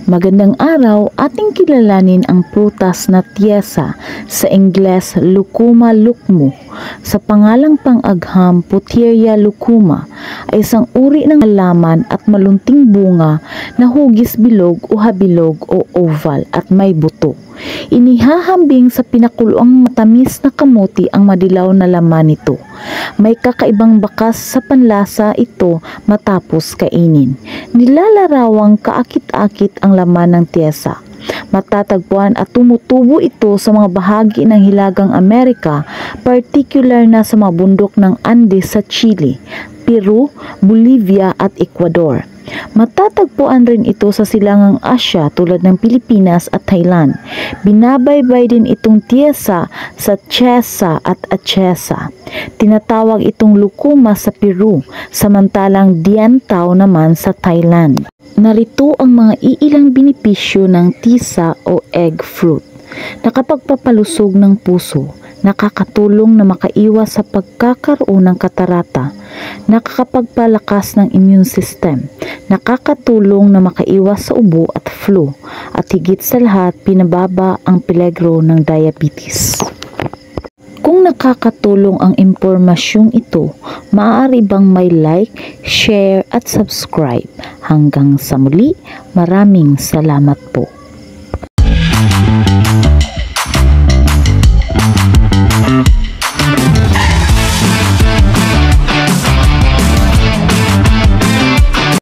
Magandang araw, ating kilalanin ang prutas na tiyesa, sa Ingles Lucuma lucmu. Sa pangalang pang-agham Puteria lucuma ay isang uri ng halaman at malunting bunga na hugis bilog o habilog o oval at may buto. Inihahambing sa pinakuluang matamis na kamuti ang madilaw na laman nito. May kakaibang bakas sa panlasa ito matapos kainin. Nilalarawang kaakit-akit ang laman ng tiyesa. Matatagpuan at tumutubo ito sa mga bahagi ng Hilagang Amerika, particular na sa mga bundok ng Andes sa Chile, Peru, Bolivia at Ecuador. Matatagpuan rin ito sa silangang Asya tulad ng Pilipinas at Thailand. Binabaybay din itong tiyesa sa Chesa at Achesa. Tinatawag itong lucuma sa Peru, samantalang dianthao naman sa Thailand. Narito ang mga iilang benepisyo ng tisa o egg fruit. Nakapagpapalusog ng puso, nakakatulong na makaiwas sa pagkakaroon ng katarata, nakakapagpalakas ng immune system, nakakatulong na makaiwas sa ubo at flu, at higit sa lahat pinababa ang peligro ng diabetes. Kung nakakatulong ang impormasyong ito, maaari bang may like, share at subscribe. Hanggang sa muli, maraming salamat po.